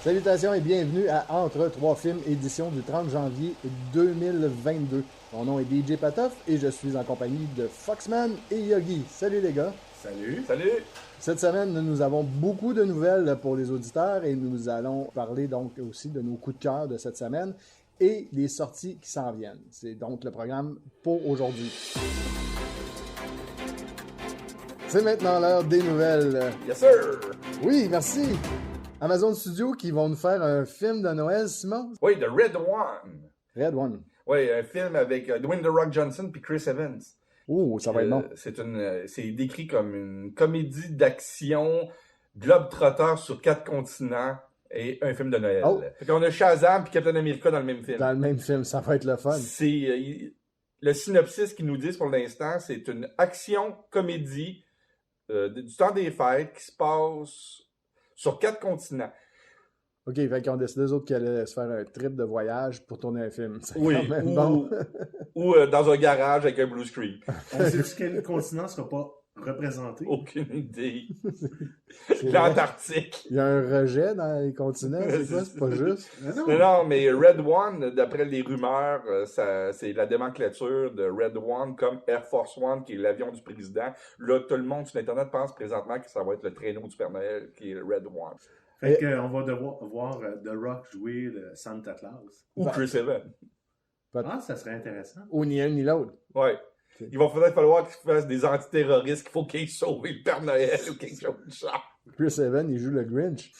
Salutations et bienvenue à Entre trois films, édition du 30 janvier 2022. Mon nom est DJ Patoff et je suis en compagnie de Foxman et Yogi. Salut les gars. Salut. Salut! Cette semaine, nous avons beaucoup de nouvelles pour les auditeurs et nous allons parler donc aussi de nos coups de cœur de cette semaine et des sorties qui s'en viennent. C'est donc le programme pour aujourd'hui. C'est maintenant l'heure des nouvelles. Yes, sir! Oui, merci. Amazon Studios qui vont nous faire un film de Noël, Simon. Oui, The Red One. Red One. Oui, un film avec Dwayne The Rock Johnson puis Chris Evans. Oh, ça va être bon. C'est décrit comme une comédie d'action globe-trotteur sur 4 continents et un film de Noël. Oh. Fait qu'on a Shazam puis Captain America dans le même film. Dans le même film, ça va être le fun. Le synopsis qu'ils nous disent pour l'instant, c'est une action-comédie du temps des fêtes qui se passe sur 4 continents. OK, fait qu'on décidé eux autres qu'ils allaient se faire un trip de voyage pour tourner un film. C'est Oui, quand même bon. ou dans un garage avec un blue screen. On sait-tu quel continent ne sera pas représenté? Aucune idée. C'est vrai. L'Antarctique. Il y a un rejet dans les continents, c'est quoi? C'est pas juste? Non, mais Red One, d'après les rumeurs, c'est la dénomenclature de Red One comme Air Force One, qui est l'avion du président. Là, tout le monde sur Internet pense présentement que ça va être le traîneau du Père Noël, qui est le Red One. Fait qu'on va devoir voir The Rock jouer le Santa Claus. Ou Chris Evans. Ah, ça serait intéressant. Ou ni un ni l'autre. Ouais. Ok. Il va peut-être falloir qu'ils fassent des antiterroristes, qu'il faut qu'ils sauvent le Père Noël ou quelque chose de ça. Chris Evans, il joue le Grinch.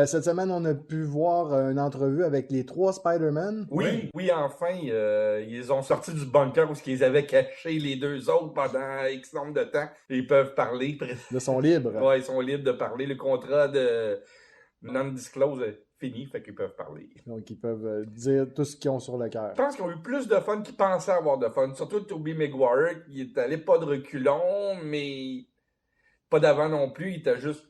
Cette semaine, on a pu voir une entrevue avec les 3 Spider-Man. Oui, enfin, ils ont sorti du bunker où ils avaient caché les 2 autres pendant X nombre de temps. Ils peuvent parler. Ils sont libres. Ouais, ils sont libres de parler. Le contrat de non-disclose est fini, fait qu'ils peuvent parler. Donc, ils peuvent dire tout ce qu'ils ont sur le cœur. Je pense qu'ils ont eu plus de fun qu'ils pensaient avoir de fun. Surtout Tobey Maguire, il est allé pas de reculons, mais pas d'avant non plus. Il était juste,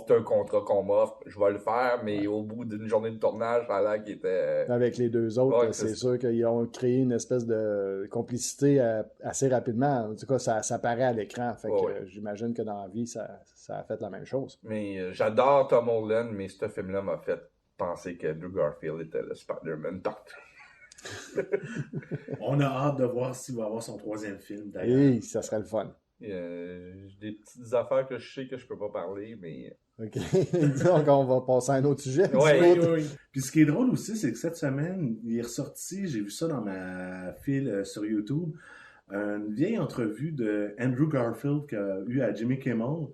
c'est un contrat qu'on m'offre, je vais le faire, mais au bout d'une journée de tournage, ça a l'air qu'il était... Avec les 2 autres, Ouais, c'est sûr qu'ils ont créé une espèce de complicité assez rapidement. En tout cas, ça paraît à l'écran. Fait que j'imagine que dans la vie, ça a fait la même chose. Mais j'adore Tom Holland, mais ce film-là m'a fait penser que Andrew Garfield était le Spider-Man partout. On a hâte de voir s'il va avoir son 3e film, d'ailleurs. Et ça serait le fun. J'ai des petites affaires que je sais que je peux pas parler, mais... OK. Donc, on va passer à un autre sujet. Ouais. Oui. Puis ce qui est drôle aussi, c'est que cette semaine, il est ressorti, j'ai vu ça dans ma file sur YouTube, une vieille entrevue de Andrew Garfield qu'il a eu à Jimmy Kimmel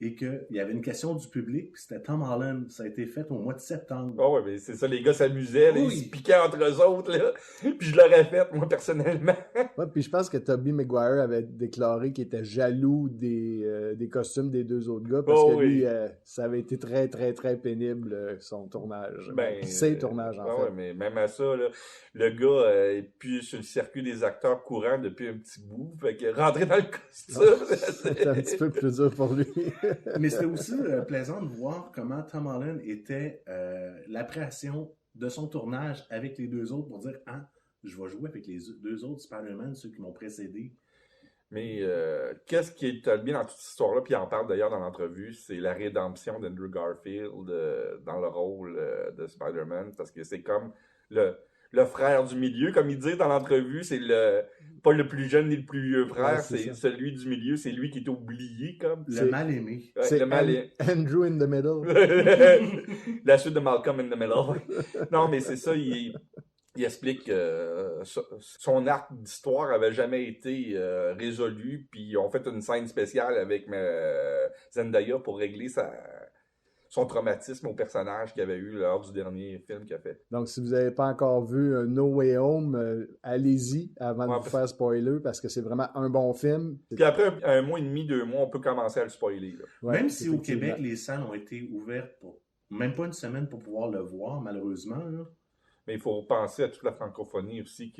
et qu'il y avait une question du public, puis c'était Tom Holland. Ça a été fait au mois de septembre. Oh ouais, mais c'est ça, les gars s'amusaient, là, Oui. ils se piquaient entre eux autres, là. Puis je l'aurais fait, moi, personnellement. Ouais, puis je pense que Tobey Maguire avait déclaré qu'il était jaloux des costumes des 2 autres gars parce que lui, ça avait été très, très, très pénible, son tournage. Ses tournages, en fait. Ouais, mais même à ça, là, le gars est plus sur le circuit des acteurs courants depuis un petit bout. Fait que rentrer dans le costume, C'est un petit peu plus dur pour lui. Mais c'était aussi plaisant de voir comment Tom Holland était l'appréciation de son tournage avec les 2 autres pour dire « Ah, je vais jouer avec les 2 autres Spider-Man, ceux qui m'ont précédé. » Mais qu'est-ce qui est bien dans toute cette histoire-là, puis il en parle d'ailleurs dans l'entrevue, c'est la rédemption d'Andrew Garfield dans le rôle de Spider-Man, parce que c'est comme le frère du milieu, comme il dit dans l'entrevue, c'est pas le plus jeune ni le plus vieux frère, Ouais, c'est celui du milieu, c'est lui qui est oublié, comme. Le mal-aimé. Ouais, C'est le mal Andrew in the middle. La suite de Malcolm in the Middle. Non, mais c'est ça, il explique que son arc d'histoire avait jamais été résolu, puis ils ont fait une scène spéciale avec Zendaya pour régler son traumatisme au personnage qu'il avait eu lors du dernier film qu'il a fait. Donc, si vous n'avez pas encore vu No Way Home, allez-y avant de vous faire spoiler parce que c'est vraiment un bon film. Puis après un mois et demi, 2 mois, on peut commencer à le spoiler. Là. Ouais, même si au effectivement. Québec, les salles ont été ouvertes pour même pas une semaine pour pouvoir le voir, malheureusement. Là. Mais il faut penser à toute la francophonie aussi,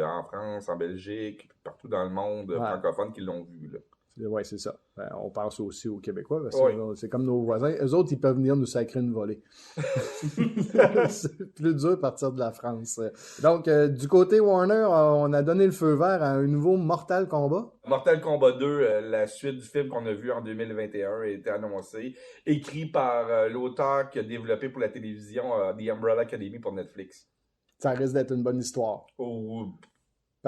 en France, en Belgique, partout dans le monde francophone qui l'ont vu. Là. Oui, c'est ça. On pense aussi aux Québécois, parce que c'est comme nos voisins. Eux autres, ils peuvent venir nous sacrer une volée. C'est plus dur de partir de la France. Donc, du côté Warner, on a donné le feu vert à un nouveau Mortal Kombat. Mortal Kombat 2, la suite du film qu'on a vu en 2021 a été annoncée, écrit par l'auteur qui a développé pour la télévision The Umbrella Academy pour Netflix. Ça risque d'être une bonne histoire.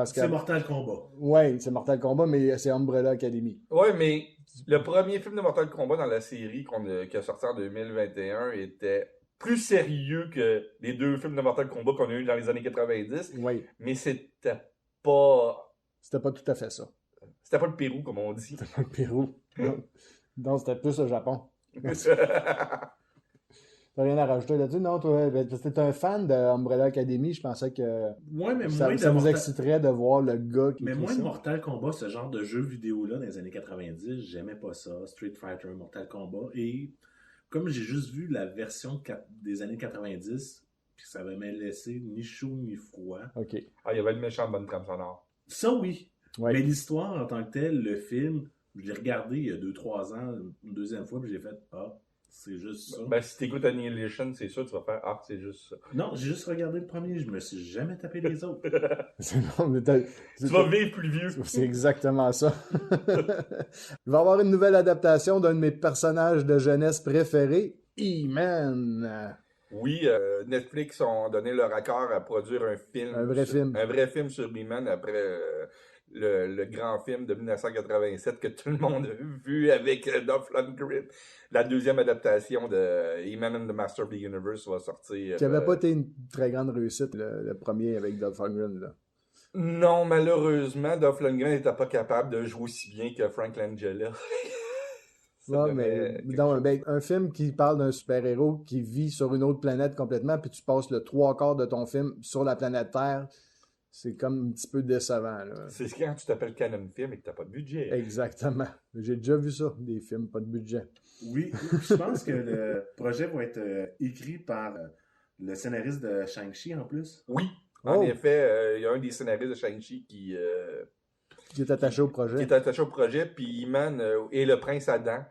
C'est Mortal Kombat. Oui, c'est Mortal Kombat, mais c'est Umbrella Academy. Oui, mais le premier film de Mortal Kombat dans la série qui a sorti en 2021 était plus sérieux que les deux films de Mortal Kombat qu'on a eu dans les années 90. Oui. Mais c'était pas... C'était pas tout à fait ça. C'était pas le Pérou, comme on dit. C'était pas le Pérou. Non, c'était plus le Japon. T'as rien à rajouter là-dessus? Non, toi, t'es un fan de Umbrella Academy, je pensais que ça nous exciterait de voir le gars qui Mais moi, Mortal Kombat, ce genre de jeu vidéo-là, dans les années 90, j'aimais pas ça. Street Fighter, Mortal Kombat. Et comme j'ai juste vu la version des années 90, puis ça m'avait laissé ni chaud ni froid. OK. Ah, il y avait une méchante bonne trame sonore. Ça, oui. Ouais. Mais l'histoire en tant que telle, le film, je l'ai regardé il y a 2-3 ans, une deuxième fois, puis j'ai fait « Ah, c'est juste ça. » Ben, si t'écoutes Annihilation, c'est sûr, tu vas faire « Ah, c'est juste ça. » Non, j'ai juste regardé le premier, je me suis jamais tapé les autres. Tu vas vivre plus vieux. C'est exactement ça. Il va y avoir une nouvelle adaptation d'un de mes personnages de jeunesse préférés, He-Man. Oui, Netflix ont donné leur accord à produire un film. Un vrai film. Un vrai film sur He-Man après le grand film de 1987 que tout le monde a vu avec Dolph Lundgren. La deuxième adaptation de He-Man and the Master of the Universe va sortir. Qui n'avait pas été une très grande réussite, le premier avec Dolph Lundgren, là. Non, malheureusement, Dolph Lundgren n'était pas capable de jouer aussi bien que Frank Langella. Non, mais un film qui parle d'un super-héros qui vit sur une autre planète complètement, puis tu passes le 3/4 de ton film sur la planète Terre, c'est comme un petit peu décevant, là. C'est quand tu t'appelles Canon Film et que tu n'as pas de budget. Exactement. J'ai déjà vu ça, des films, pas de budget. Oui, je pense que le projet va être écrit par le scénariste de Shang-Chi en plus. Oui, en effet, il y a un des scénaristes de Shang-Chi qui est attaché au projet. Qui est attaché au projet, puis He-Man et le Prince Adam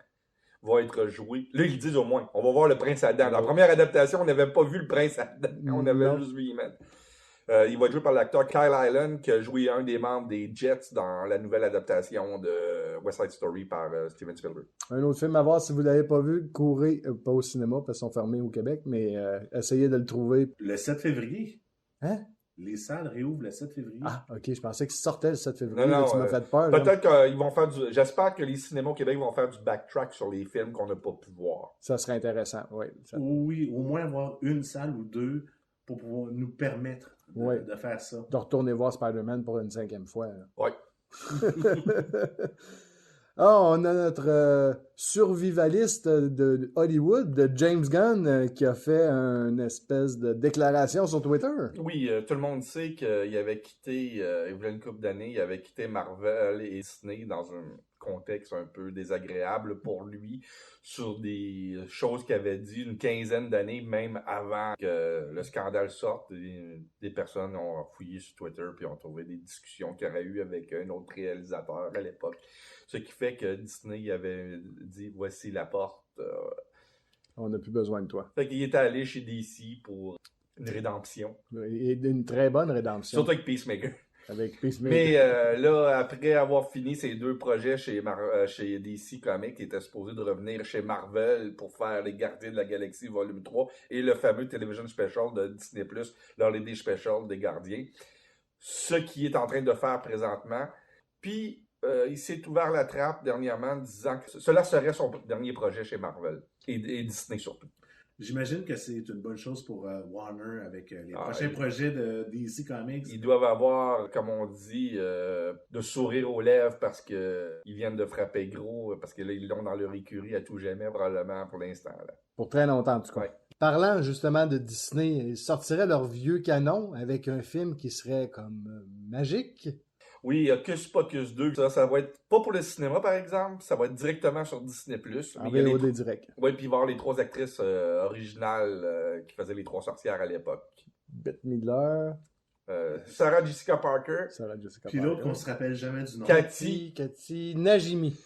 va être joué. Là, ils disent au moins, on va voir le Prince Adam. Dans la première adaptation, on n'avait pas vu le Prince Adam, on avait juste vu He-Man. Il va être joué par l'acteur Kyle Island, qui a joué un des membres des Jets dans la nouvelle adaptation de West Side Story par Steven Spielberg. Un autre film à voir, si vous ne l'avez pas vu, courez, pas au cinéma, parce qu'ils sont fermés au Québec, mais essayez de le trouver. Le 7 février. Hein? Les salles réouvrent le 7 février. Ah, OK, je pensais qu'ils sortaient le 7 février. Non, tu m'as fait peur. Peut-être qu'ils vont faire J'espère que les cinémas au Québec vont faire du backtrack sur les films qu'on n'a pas pu voir. Ça serait intéressant, oui. Oui, au moins avoir une salle ou deux pour pouvoir nous permettre de faire ça. De retourner voir Spider-Man pour une 5e fois. Oui. On a notre survivaliste de Hollywood, de James Gunn, qui a fait une espèce de déclaration sur Twitter. Oui, tout le monde sait qu'il avait quitté, il voulait une couple d'années, il avait quitté Marvel et Disney dans un contexte un peu désagréable pour lui, sur des choses qu'il avait dit une quinzaine d'années, même avant que le scandale sorte. Des personnes ont fouillé sur Twitter puis ont trouvé des discussions qu'il aurait eues avec un autre réalisateur à l'époque. Ce qui fait que Disney avait dit « Voici la porte. » On n'a plus besoin de toi. Fait qu'il était allé chez DC pour une rédemption. Et une très bonne rédemption. Surtout avec Peacemaker. Mais là, après avoir fini ces deux projets chez DC Comics, il était supposé de revenir chez Marvel pour faire Les Gardiens de la Galaxie volume 3 et le fameux Television Special de Disney+, l'Holiday Special des Gardiens. Ce qu'il est en train de faire présentement. Puis, il s'est ouvert la trappe dernièrement en disant que cela serait son dernier projet chez Marvel et Disney surtout. J'imagine que c'est une bonne chose pour Warner avec les prochains projets de DC Comics. Ils doivent avoir, comme on dit, de sourire aux lèvres parce qu'ils viennent de frapper gros, parce que là, ils l'ont dans leur écurie à tout jamais, probablement, pour l'instant. Là. Pour très longtemps, en tout cas. Ouais. Parlant justement de Disney, ils sortiraient leur vieux canon avec un film qui serait comme magique. Oui, Hocus Pocus 2, ça va être pas pour le cinéma, par exemple, ça va être directement sur Disney+. En VOD direct. Oui, puis il va y avoir les 3 actrices originales qui faisaient les 3 sorcières à l'époque. Bette Midler. Sarah Jessica Parker. Puis l'autre qu'on se rappelle jamais du nom. Cathy Najimy.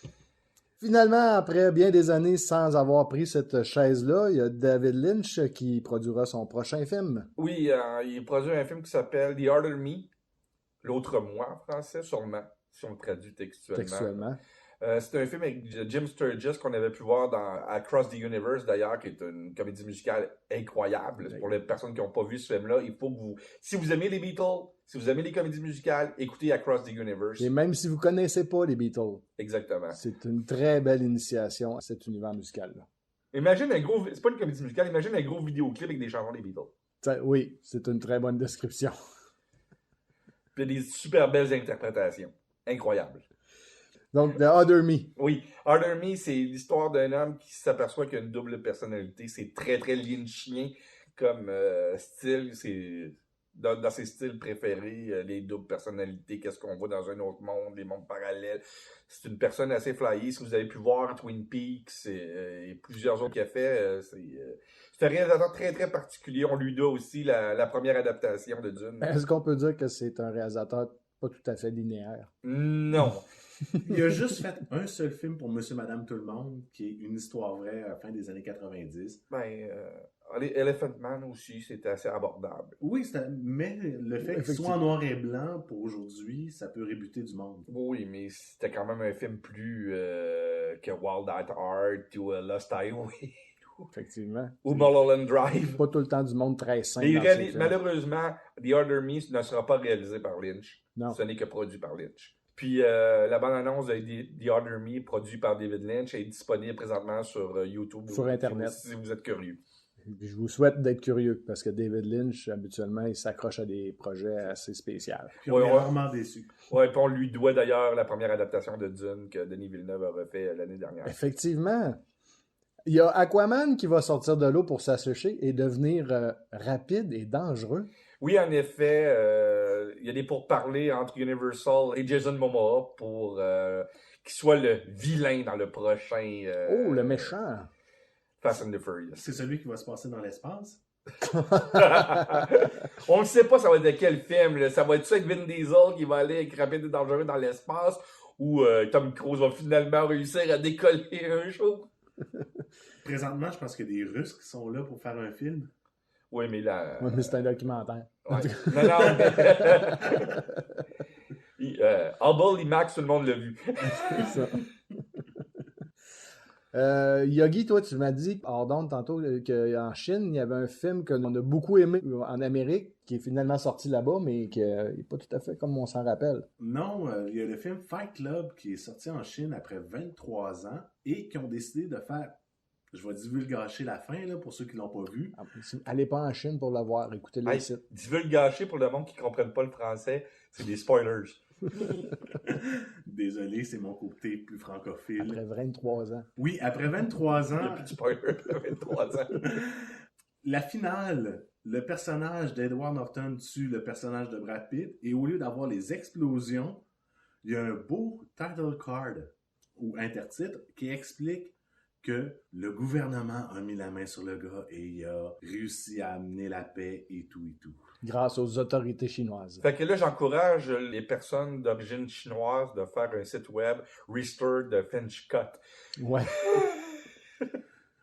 Finalement, après bien des années sans avoir pris cette chaise-là, il y a David Lynch qui produira son prochain film. Oui, il produit un film qui s'appelle The Other Me, l'autre moi en français, sûrement, si on le traduit textuellement. C'est un film avec Jim Sturgis qu'on avait pu voir dans Across the Universe, d'ailleurs, qui est une comédie musicale incroyable. Oui. Pour les personnes qui n'ont pas vu ce film-là, il faut que vous... Si vous aimez les Beatles, si vous aimez les comédies musicales, écoutez Across the Universe. Et même si vous ne connaissez pas les Beatles. Exactement. C'est une très belle initiation à cet univers musical-là. Imagine un gros... C'est pas une comédie musicale, imagine un gros vidéoclip avec des chansons des Beatles. Oui, c'est une très bonne description. Puis il y a des super belles interprétations. Incroyables. Donc, The Other Me. Oui, Other Me, c'est l'histoire d'un homme qui s'aperçoit qu'il a une double personnalité. C'est très, très lynchien comme style. C'est dans ses styles préférés, les doubles personnalités, qu'est-ce qu'on voit dans un autre monde, les mondes parallèles. C'est une personne assez flyée. Si vous avez pu voir Twin Peaks et plusieurs autres qu'il a fait, c'est un réalisateur très, très particulier. On lui doit aussi la première adaptation de Dune. Est-ce qu'on peut dire que c'est un réalisateur pas tout à fait linéaire? Non. Il a juste fait un seul film pour Monsieur, Madame, Tout le monde, qui est une histoire vraie à la fin des années 90. Elephant Man aussi, c'était assez abordable. Oui, mais le fait qu'il soit en noir et blanc pour aujourd'hui, ça peut rébuter du monde. Oui, mais c'était quand même un film plus que Wild at Heart ou Lost Highway. Effectivement. Ou Mulholland Drive. Pas tout le temps du monde très simple. Malheureusement, The Other Me ne sera pas réalisé par Lynch. Non. Ce n'est que produit par Lynch. Puis la bande-annonce de The Other Me, produit par David Lynch, est disponible présentement sur YouTube. Sur Internet. Si vous êtes curieux. Puis je vous souhaite d'être curieux, parce que David Lynch, habituellement, il s'accroche à des projets assez spéciaux. Puis on est rarement déçus. Oui, puis on lui doit d'ailleurs la première adaptation de Dune que Denis Villeneuve a refait l'année dernière. Effectivement. Il y a Aquaman qui va sortir de l'eau pour s'assécher et devenir rapide et dangereux. Oui, en effet, il y a des pourparlers entre Universal et Jason Momoa pour qu'il soit le vilain dans le prochain... le méchant! Fast and the Furious. C'est celui qui va se passer dans l'espace? On ne sait pas ça va être de quel film. Là. Ça va être ça avec Vin Diesel qui va aller avec rapide et dangereux dans l'espace ou Tom Cruise va finalement réussir à décoller un jour. Présentement, je pense qu'il y a des Russes qui sont là pour faire un film. Oui, mais là... Oui, mais c'est un documentaire. Ouais. Non. Hubble, IMAX, tout le monde l'a vu. C'est ça. Yogi, toi, tu m'as dit, hors d'onde tantôt, qu'en Chine, il y avait un film qu'on a beaucoup aimé en Amérique, qui est finalement sorti là-bas, mais qui n'est pas tout à fait comme on s'en rappelle. Non, il y a le film Fight Club qui est sorti en Chine après 23 ans et qui ont décidé de faire... Je vais divulgacher la fin là, pour ceux qui ne l'ont pas vu. Allez pas en Chine pour le voir, écoutez le site. Divulgacher pour le monde qui ne comprenne pas le français, c'est des spoilers. Désolé, c'est mon côté plus francophile. Après 23 ans. Oui, après 23 ans. Il n'y a plus de spoilers après 23 ans. La finale, le personnage d'Edward Norton tue le personnage de Brad Pitt et au lieu d'avoir les explosions, il y a un beau title card ou intertitre qui explique que le gouvernement a mis la main sur le gars et il a réussi à amener la paix et tout et tout. Grâce aux autorités chinoises. Fait que là, j'encourage les personnes d'origine chinoise de faire un site web Restore the Finch Cut. Ouais.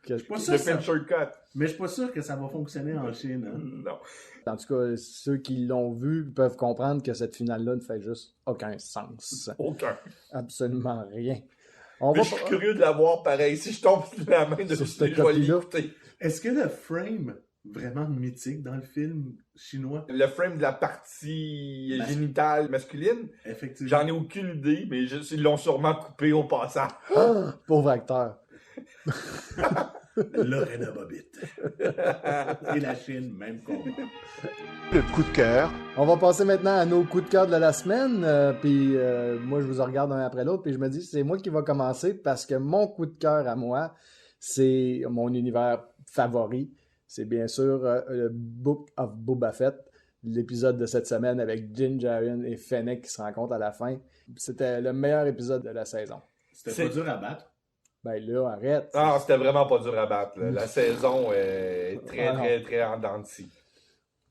Je suis pas sûr mais je suis pas sûr que ça va fonctionner en Chine. Hein? Non. En tout cas, ceux qui l'ont vu peuvent comprendre que cette finale-là ne fait juste aucun sens. Aucun. Absolument rien. Je suis curieux de la voir pareil. Si je tombe sur la main de ce je vais l'écouter. Est-ce que le frame vraiment mythique dans le film chinois? Le frame de la partie génitale masculine? Effectivement. J'en ai aucune idée, mais ils l'ont sûrement coupé au passage. Ah, pauvre acteur. Lorena Bobbitt. Et la Chine, même combat. Le coup de cœur. On va passer maintenant à nos coups de cœur de la semaine. Puis moi, je vous en regarde un après l'autre. Puis je me dis, c'est moi qui va commencer parce que mon coup de cœur à moi, c'est mon univers favori. C'est bien sûr le Book of Boba Fett, l'épisode de cette semaine avec Din Djarin et Fennec qui se rencontrent à la fin. C'était le meilleur épisode de la saison. C'était pas dur à battre. Ben là, arrête. Ah, c'était vraiment pas dur à battre. Là. La saison est très en dents de scie.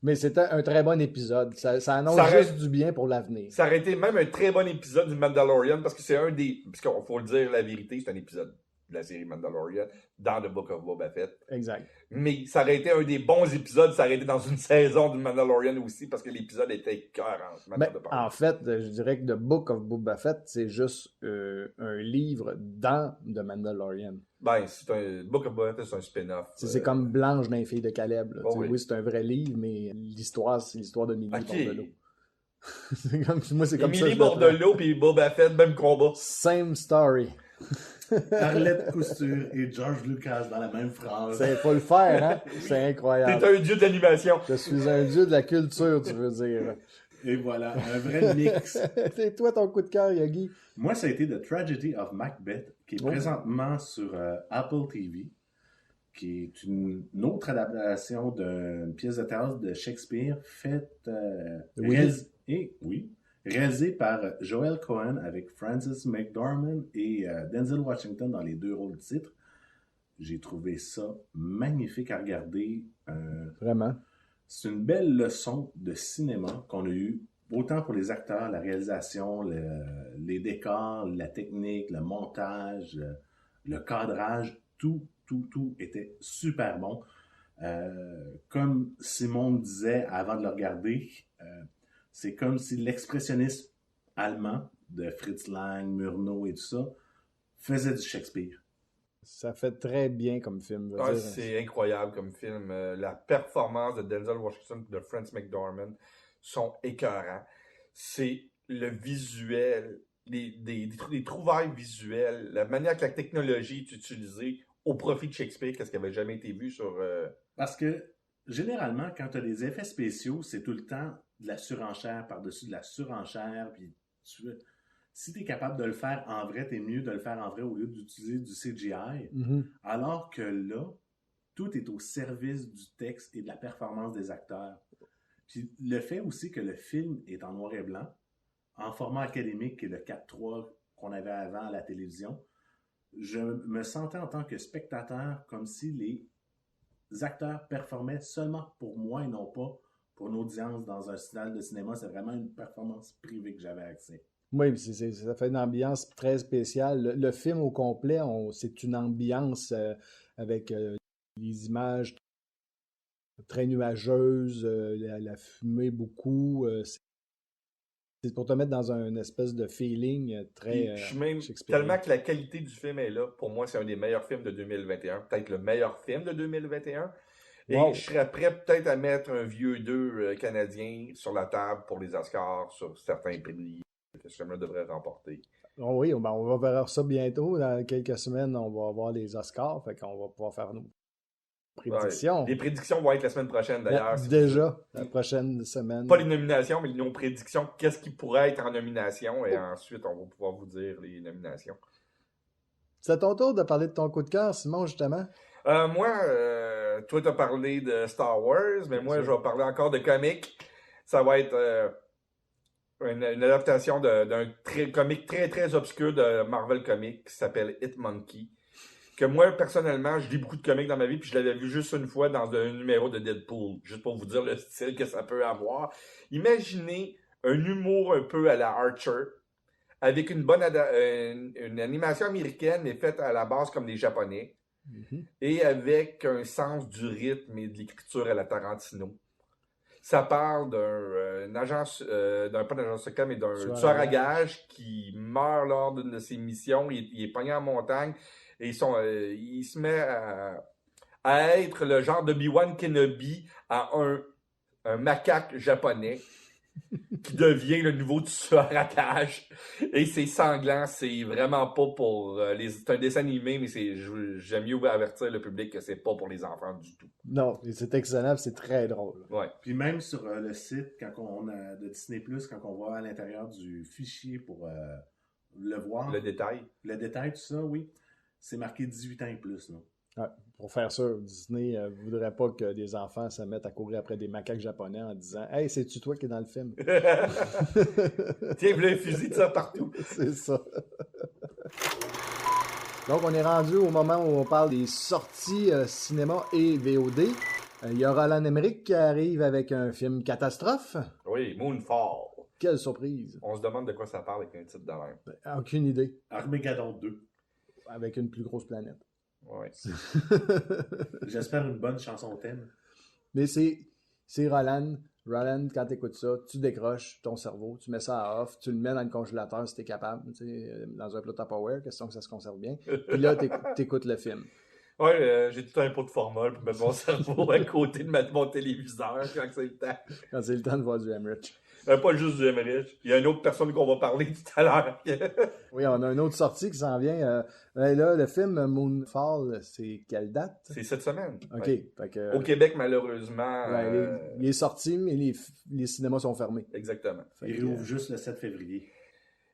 Mais c'était un très bon épisode. Ça annonce juste du bien pour l'avenir. Ça aurait été même un très bon épisode du Mandalorian parce que c'est un des... Parce qu'il faut le dire, la vérité, c'est un épisode de la série Mandalorian dans The Book of Boba Fett. Exact. Mais ça aurait été un des bons épisodes, ça aurait été dans une saison du Mandalorian aussi parce que l'épisode était écœurant. En fait, je dirais que The Book of Boba Fett, c'est juste un livre dans The Mandalorian. Ben, c'est un Book of Boba Fett, c'est un spin-off. C'est comme Blanche d'un fille de Caleb. Oui, c'est un vrai livre, mais l'histoire, c'est l'histoire de Millie Bordelot. Moi, c'est comme Millie Bordelot et Boba Fett, même combat. Same story. Arlette Couture et George Lucas dans la même phrase. Il faut le faire, hein? C'est incroyable. T'es un dieu de l'animation. Je suis un dieu de la culture, tu veux dire. Et voilà, un vrai mix. C'est toi ton coup de cœur, Yogi? Moi, ça a été The Tragedy of Macbeth, qui est présentement sur Apple TV, qui est une autre adaptation d'une pièce de théâtre de Shakespeare faite réalisée par Joel Cohen avec Frances McDormand et Denzel Washington dans les 2 rôles de titre. J'ai trouvé ça magnifique à regarder. Vraiment. C'est une belle leçon de cinéma qu'on a eue, autant pour les acteurs, la réalisation, les décors, la technique, le montage, le cadrage, tout était super bon. Comme Simon disait avant de le regarder, c'est comme si l'expressionnisme allemand de Fritz Lang, Murnau et tout ça faisait du Shakespeare. Ça fait très bien comme film. C'est incroyable comme film. La performance de Denzel Washington et de Frances McDormand sont écœurants. C'est le visuel, les trouvailles visuelles, la manière que la technologie est utilisée au profit de Shakespeare, qu'est-ce qui n'avait jamais été vu sur... Parce que, généralement, quand tu as des effets spéciaux, c'est tout le temps de la surenchère par-dessus de la surenchère, puis si tu es capable de le faire en vrai, t'es mieux de le faire en vrai au lieu d'utiliser du CGI. Mm-hmm. Alors que là, tout est au service du texte et de la performance des acteurs. Puis le fait aussi que le film est en noir et blanc, en format académique, qui est le 4:3 qu'on avait avant à la télévision, je me sentais en tant que spectateur comme si les acteurs performaient seulement pour moi et non pas pour une audience dans un salle de cinéma. C'est vraiment une performance privée que j'avais accès. Oui, ça fait une ambiance très spéciale. Le film au complet, c'est une ambiance avec les images très nuageuses, la fumée beaucoup. C'est pour te mettre dans une espèce de feeling très je suis même tellement que la qualité du film est là. Pour moi, c'est un des meilleurs films de 2021. Peut-être le meilleur film de 2021. Et je serais prêt peut-être à mettre un vieux 2 canadien sur la table pour les Oscars sur certains pays que ce film-là devrait remporter. Oui, on va voir ça bientôt. Dans quelques semaines, on va avoir les Oscars. Fait qu'on va pouvoir faire nos prédictions. Les prédictions vont être la semaine prochaine, d'ailleurs. Déjà, la prochaine semaine. Pas les nominations, mais nos prédictions. Qu'est-ce qui pourrait être en nomination? Et ensuite, on va pouvoir vous dire les nominations. C'est à ton tour de parler de ton coup de cœur, Simon, justement. Moi, toi, tu as parlé de Star Wars, mais moi, je vais parler encore de comics. Ça va être une adaptation d'un comic très, très obscur de Marvel Comics qui s'appelle Hitmonkey. Que moi, personnellement, je lis beaucoup de comics dans ma vie, puis je l'avais vu juste une fois dans un numéro de Deadpool, juste pour vous dire le style que ça peut avoir. Imaginez un humour un peu à la Archer, avec une bonne une animation américaine, mais faite à la base comme des Japonais, et avec un sens du rythme et de l'écriture à la Tarantino. Ça parle d'un agent, pas d'agent secret, mais d'un tueur à gages qui meurt lors d'une de ses missions. Il est pogné en montagne et il se met à être le genre d'Obi-Wan Kenobi à un macaque japonais qui devient le nouveau tueur à gages. Et c'est sanglant, c'est vraiment pas pour c'est un dessin animé, mais j'aime mieux avertir le public que c'est pas pour les enfants du tout. Non, c'est excellent, c'est très drôle. Ouais. Puis même sur le site, quand on a de Disney+, quand on va à l'intérieur du fichier pour le voir. Le détail. Le détail, tout ça, oui. C'est marqué 18 ans et plus, non? Ouais, pour faire sûr, Disney ne voudrait pas que des enfants se mettent à courir après des macaques japonais en disant « Hey, c'est-tu toi qui es dans le film? » Tiens, vous l'avez fusil de ça partout. C'est ça. Donc, on est rendu au moment où on parle des sorties cinéma et VOD. Il y a Roland Emmerich qui arrive avec un film catastrophe. Oui, Moonfall. Quelle surprise. On se demande de quoi ça parle avec un titre de même. Aucune idée. Armageddon 2. Avec une plus grosse planète. Oui. J'espère une bonne chanson thème. Mais c'est Roland. Roland, quand tu écoutes ça, tu décroches ton cerveau, tu mets ça à off, tu le mets dans le congélateur si tu es capable, dans un plat Tupperware, question que ça se conserve bien. Puis là, tu écoutes le film. Oui, j'ai tout un pot de formol pour mettre mon cerveau à côté de mon téléviseur quand c'est le temps. Quand c'est le temps de voir du Emmerich. Pas juste du Emmerich. Il y a une autre personne qu'on va parler tout à l'heure. Oui, on a une autre sortie qui s'en vient. Là, le film Moonfall, c'est quelle date? C'est cette semaine. OK. Ouais. Fait que, au Québec, malheureusement... il est sorti, mais les cinémas sont fermés. Exactement. Il réouvre juste le 7 février.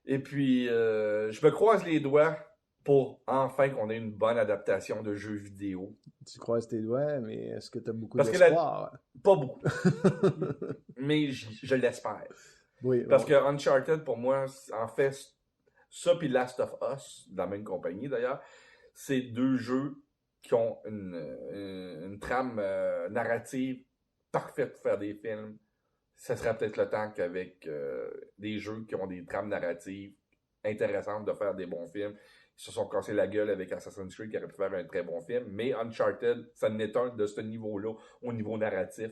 Et puis, je me croise les doigts pour enfin qu'on ait une bonne adaptation de jeux vidéo. Tu croises tes doigts, mais est-ce que tu as beaucoup Parce d'espoir? Pas beaucoup. Mais je l'espère. Oui. Parce que Uncharted, pour moi, en fait, ça puis Last of Us, dans la même compagnie d'ailleurs, c'est deux jeux qui ont une trame narrative parfaite pour faire des films. Ça serait peut-être le temps qu'avec des jeux qui ont des trames narratives intéressantes de faire des bons films. Ils se sont cassés la gueule avec Assassin's Creed qui aurait pu faire un très bon film, mais Uncharted, ça n'est un de ce niveau-là, au niveau narratif.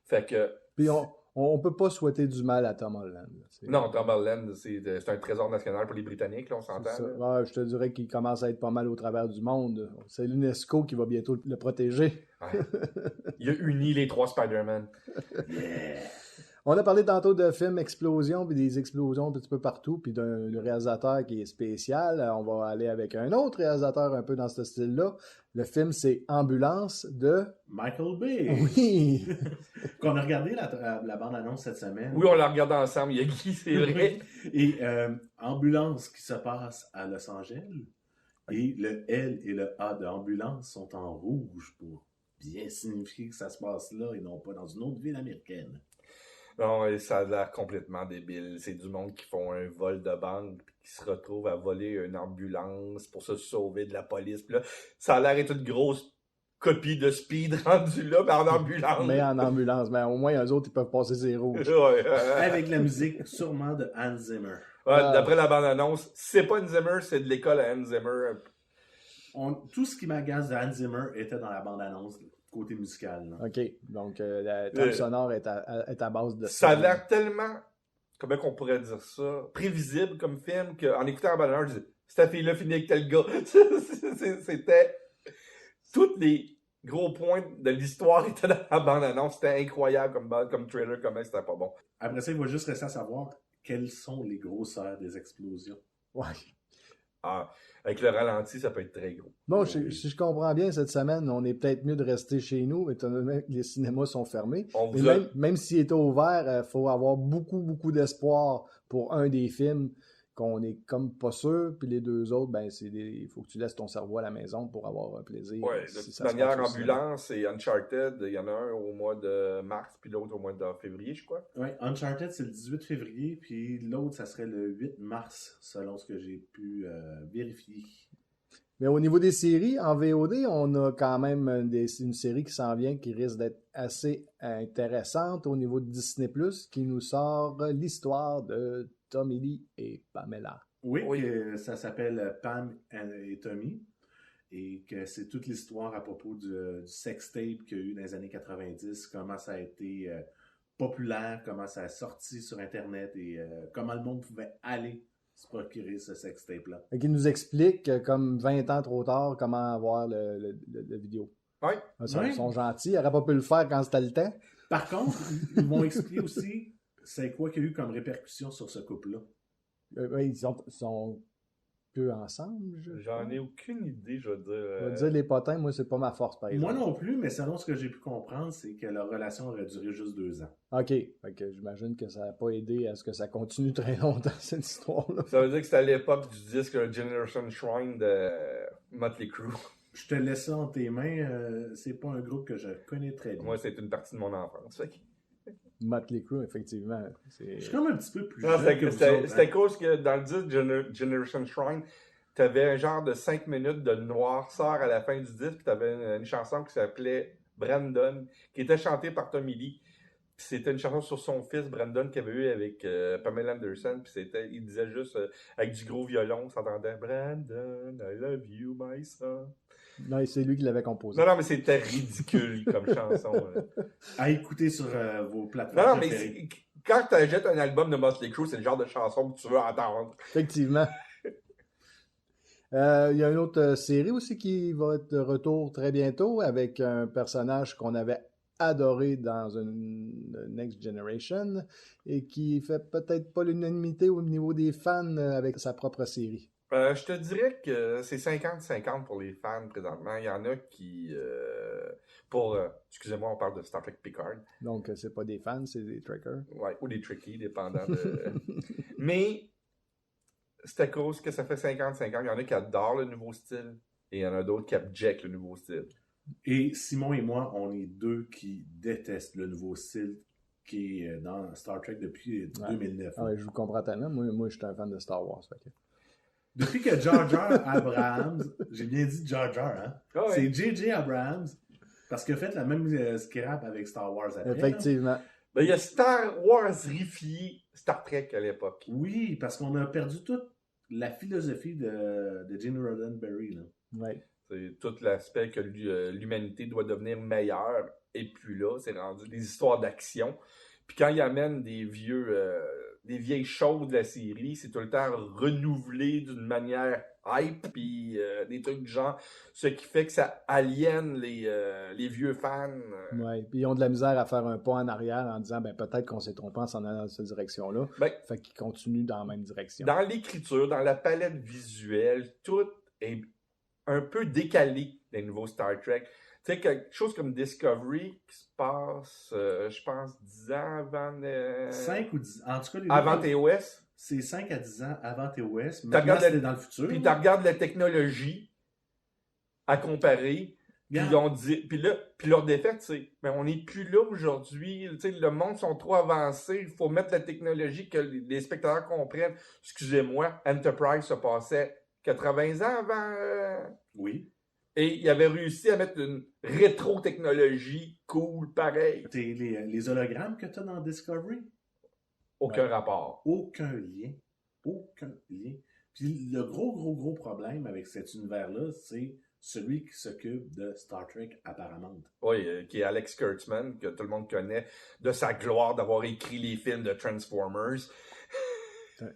Fait que... Puis on peut pas souhaiter du mal à Tom Holland. Non, Tom Holland, c'est un trésor national pour les Britanniques, là, on s'entend. Ouais, je te dirais qu'il commence à être pas mal au travers du monde. C'est l'UNESCO qui va bientôt le protéger. Ouais. Il a uni les 3 Spider-Man. Yeah. On a parlé tantôt de films explosions, puis des explosions un petit peu partout, puis d'un réalisateur qui est spécial. On va aller avec un autre réalisateur un peu dans ce style-là. Le film, c'est Ambulance de... Michael Bay. Oui! Qu'on a regardé la bande-annonce cette semaine. Oui, on l'a regardé ensemble, il y a Guy, c'est vrai. Et Ambulance qui se passe à Los Angeles. Et le L et le A de Ambulance sont en rouge pour bien signifier que ça se passe là et non pas dans une autre ville américaine. Non, ça a l'air complètement débile. C'est du monde qui font un vol de banque puis qui se retrouvent à voler une ambulance pour se sauver de la police. Puis là, ça a l'air d'être une grosse copie de Speed rendue là, mais en ambulance. Mais en ambulance. Mais au moins, eux autres, ils peuvent passer ses rouges. Ouais, Avec la musique sûrement de Hans Zimmer. Ouais, d'après la bande-annonce, c'est pas une Zimmer, c'est de l'école à Hans Zimmer. Tout ce qui m'agace de Hans Zimmer était dans la bande-annonce. Côté musical. Là. OK. Donc, la trame sonore est à base de ça. Ça a l'air tellement, comment on pourrait dire ça, prévisible comme film, qu'en écoutant la bande-annonce, je disais, cette fille-là finit avec tel gars. C'était... Tous les gros points de l'histoire étaient dans la bande-annonce. C'était incroyable comme trailer, comment c'était pas bon. Après ça, il va juste rester à savoir quelles sont les grosseurs des explosions. Ouais. Ah, avec le ralenti, ça peut être très gros. Bon, si je comprends bien, cette semaine, on est peut-être mieux de rester chez nous, étant donné que les cinémas sont fermés. Même s'il était ouvert, il faut avoir beaucoup, beaucoup d'espoir pour un des films qu'on est comme pas sûr, puis les deux autres, ben il faut que tu laisses ton cerveau à la maison pour avoir un plaisir. Oui, de toute manière, Ambulance et Uncharted, il y en a un au mois de mars, puis l'autre au mois de février, je crois. Oui, Uncharted, c'est le 18 février, puis l'autre, ça serait le 8 mars, selon ce que j'ai pu vérifier. Mais au niveau des séries, en VOD, on a quand même une série qui s'en vient, qui risque d'être assez intéressante au niveau de Disney+, qui nous sort l'histoire de Tommy Lee et Pamela. Oui. Ça s'appelle Pam et Tommy, et que c'est toute l'histoire à propos du sextape qu'il y a eu dans les années 90, comment ça a été populaire, comment ça a sorti sur Internet, et comment le monde pouvait aller se procurer ce sextape-là. Et qui nous explique, comme 20 ans trop tard, comment avoir le vidéo. Oui. Ils sont gentils, ils n'auraient pas pu le faire quand c'était le temps. Par contre, ils m'ont expliqué aussi c'est quoi qu'il y a eu comme répercussion sur ce couple-là. Ils sont peu ensemble. J'en ai aucune idée, je veux dire. Je veux dire, les potins, moi, c'est pas ma force, par exemple. Moi non plus, mais selon ce que j'ai pu comprendre, c'est que leur relation aurait duré juste 2 ans. OK. Fait que j'imagine que ça n'a pas aidé à ce que ça continue très longtemps, cette histoire-là. Ça veut dire que c'était à l'époque du disque Generation Shrine de Motley Crue. Je te laisse ça en tes mains. C'est pas un groupe que je connais très bien. Moi, c'est une partie de mon enfance. Motley Crue, effectivement. Je suis comme un petit peu plus jeune que vous autres. C'était à cause que dans le disque Generation Shrine, t'avais un genre de 5 minutes de noirceur à la fin du disque, puis t'avais une chanson qui s'appelait Brandon, qui était chantée par Tommy Lee. C'était une chanson sur son fils, Brandon, qu'il avait eu avec Pamela Anderson. Puis il disait juste, avec du gros violon, on s'entendait « Brandon, I love you, my son ». Non, c'est lui qui l'avait composé. Non, mais c'était ridicule comme chanson. À écouter sur vos plateformes. Non, mais quand tu achètes un album de Motley Crue, c'est le genre de chanson que tu veux entendre. Effectivement. Il y a une autre série aussi qui va être de retour très bientôt avec un personnage qu'on avait adoré dans une Next Generation et qui fait peut-être pas l'unanimité au niveau des fans avec sa propre série. Je te dirais que c'est 50-50 pour les fans présentement. Il y en a qui... excusez-moi, on parle de Star Trek Picard. Donc, c'est pas des fans, c'est des trekkers. Ouais, ou des trekkies, dépendant de... Mais c'est à cause que ça fait 50-50. Il y en a qui adorent le nouveau style et il y en a d'autres qui abjectent le nouveau style. Et Simon et moi, on est deux qui détestent le nouveau style qui est dans Star Trek depuis 2009. Ouais, je vous comprends tellement. Moi, je suis un fan de Star Wars. Fait que... Depuis que Jar Jar Abrams, j'ai bien dit Jar Jar, hein? Ah ouais. C'est J.J. Abrams, parce qu'il a fait la même scrap avec Star Wars après. Effectivement. Ben, il y a Star Wars rifié Star Trek à l'époque. Oui, parce qu'on a perdu toute la philosophie de Gene Roddenberry. Là. Ouais. C'est tout l'aspect que l'humanité doit devenir meilleure. Et puis là, c'est rendu des histoires d'action. Puis quand il amène des vieilles choses de la série, c'est tout le temps renouvelé d'une manière hype, puis des trucs du genre, ce qui fait que ça aliène les vieux fans. Oui, puis ils ont de la misère à faire un pas en arrière en disant peut-être qu'on s'est trompé en s'en allant dans cette direction-là. Fait qu'ils continuent dans la même direction. Dans l'écriture, dans la palette visuelle, tout est un peu décalé des nouveaux Star Trek. Tu sais, quelque chose comme Discovery qui se passe, je pense, 10 ans avant... 5 ou 10 en tout cas, avant TOS. C'est 5 à 10 ans avant TOS. Mais là, c'est dans le futur. Puis tu regardes la technologie à comparer. Puis leur défaite, c'est on n'est plus là aujourd'hui. Le monde sont trop avancés. Il faut mettre la technologie que les spectateurs comprennent. Excusez-moi, Enterprise se passait 80 ans avant. Oui. Et il avait réussi à mettre une rétro-technologie cool, pareil. Les hologrammes que tu as dans Discovery? Aucun rapport. Aucun lien. Aucun lien. Puis le gros problème avec cet univers-là, c'est celui qui s'occupe de Star Trek à Paramount. Oui, qui est Alex Kurtzman, que tout le monde connaît de sa gloire d'avoir écrit les films de Transformers.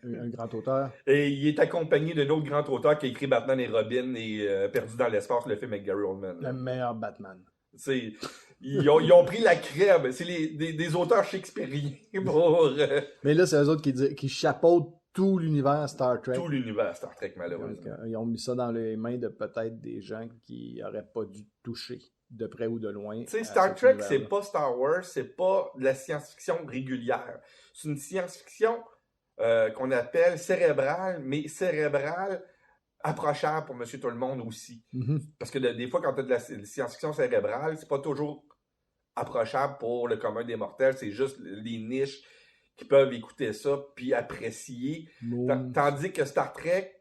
Un grand auteur. Et il est accompagné d'un autre grand auteur qui a écrit Batman et Robin et Perdu dans l'espace, le film avec Gary Oldman. Le meilleur Batman. Ils ont pris la crème. C'est des auteurs shakespeariens pour... Mais là, c'est eux autres qui chapeautent tout l'univers Star Trek. Tout l'univers Star Trek, malheureusement. Donc, ils ont mis ça dans les mains de peut-être des gens qui n'auraient pas dû toucher de près ou de loin. Tu sais, Star Trek, c'est pas Star Wars, c'est pas de la science-fiction régulière. C'est une science-fiction qu'on appelle cérébrale, mais cérébrale approchable pour Monsieur Tout-le-Monde aussi. Mm-hmm. Parce que des fois, quand tu as de la science-fiction cérébrale, c'est pas toujours approchable pour le commun des mortels, c'est juste les niches qui peuvent écouter ça puis apprécier. Tandis que Star Trek,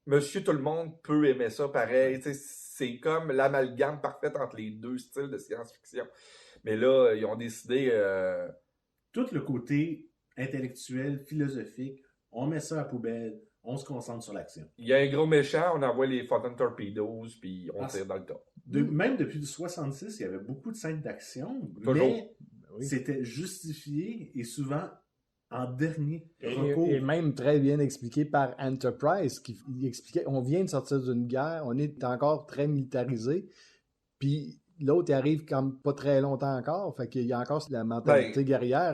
Monsieur Tout-le-Monde peut aimer ça pareil. C'est comme l'amalgame parfait entre les deux styles de science-fiction. Mais là, ils ont décidé... Tout le côté intellectuel, philosophique, on met ça à poubelle, on se concentre sur l'action. Il y a un gros méchant, on envoie les Photon Torpedoes, puis on tire dans le tas. Même depuis 1966, il y avait beaucoup de scènes d'action, mais c'était justifié et souvent en dernier recours. Et même très bien expliqué par Enterprise, qui expliquait on vient de sortir d'une guerre, on est encore très militarisé, puis l'autre arrive comme pas très longtemps encore, fait qu'il y a encore la mentalité guerrière.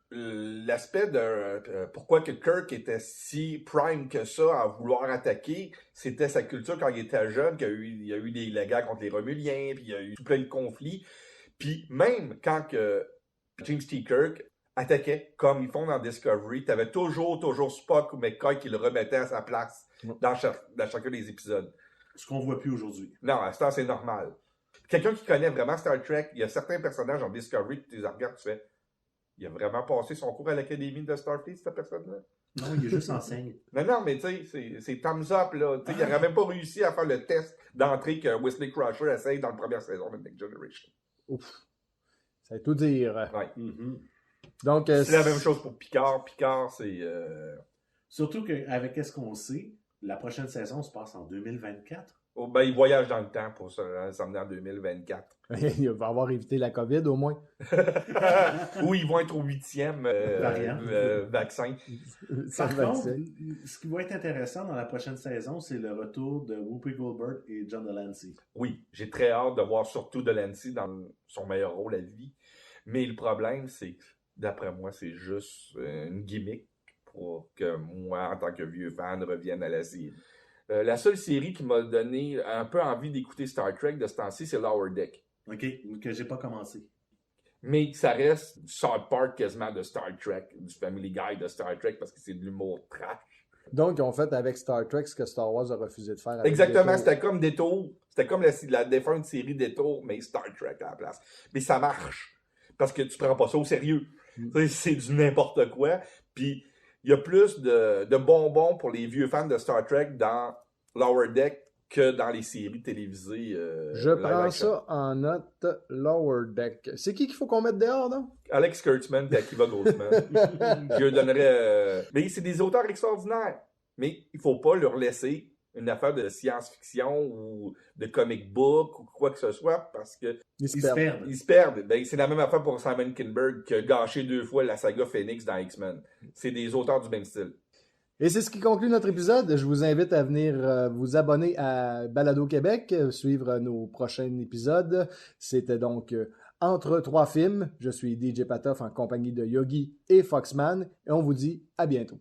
L'aspect de pourquoi que Kirk était si prime que ça à vouloir attaquer, c'était sa culture quand il était jeune, qu'il y a eu la guerre contre les Romuliens, puis il y a eu tout plein de conflits. Puis même quand que James T. Kirk attaquait, comme ils font dans Discovery, t'avais toujours Spock ou McCoy qui le remettait à sa place dans chacun des épisodes. Ce qu'on voit plus aujourd'hui. Non, à ce temps, c'est normal. Quelqu'un qui connaît vraiment Star Trek, il y a certains personnages en Discovery, tu les regardes, tu fais... Il a vraiment passé son cours à l'Académie de Starfleet, cette personne-là? Non, il est juste enseigne. Non, mais tu sais, c'est thumbs up, là. Il n'aurait même pas réussi à faire le test d'entrée que Wesley Crusher essaye dans la première saison de Next Generation. Ouf. Ça veut tout dire. Ouais. Mm-hmm. Donc, c'est la même chose pour Picard. Picard, c'est... Surtout qu'avec ce qu'on sait, la prochaine saison se passe en 2024. Oh, ben, il voyage dans le temps pour s'emmener en 2024. Il va avoir évité la COVID, au moins. Ou ils vont être au 8e vaccin. Par contre, ce qui va être intéressant dans la prochaine saison, c'est le retour de Whoopi Goldberg et John Delancey. Oui, j'ai très hâte de voir surtout Delancey dans son meilleur rôle à vie. Mais le problème, c'est que, d'après moi, c'est juste une gimmick pour que moi, en tant que vieux fan, revienne à la série. La seule série qui m'a donné un peu envie d'écouter Star Trek de ce temps-ci, c'est Lower Deck. OK, que j'ai pas commencé. Mais ça reste du South Park quasiment de Star Trek, du Family Guy de Star Trek, parce que c'est de l'humour trash. Donc, ils ont fait avec Star Trek ce que Star Wars a refusé de faire. Exactement, c'était comme Détour. C'était comme la défunte série Détour, mais Star Trek à la place. Mais ça marche, parce que tu prends pas ça au sérieux. C'est du n'importe quoi. Puis, il y a plus de bonbons pour les vieux fans de Star Trek dans Lower Deck que dans les séries télévisées. Je prends ça en note, Lower Deck. C'est qui qu'il faut qu'on mette dehors, non? Alex Kurtzman et Akiva Goldsman. Je leur donnerais... Mais c'est des auteurs extraordinaires. Mais il faut pas leur laisser une affaire de science-fiction ou de comic book ou quoi que ce soit parce que ils se perdent. Ils se perdent. Ben, c'est la même affaire pour Simon Kinberg qui a gâché 2 fois la saga Phoenix dans X-Men. C'est des auteurs du même style. Et c'est ce qui conclut notre épisode. Je vous invite à venir vous abonner à Balado Québec, suivre nos prochains épisodes. C'était donc Entre 3 films. Je suis DJ Patoff en compagnie de Yogi et Foxman et on vous dit à bientôt.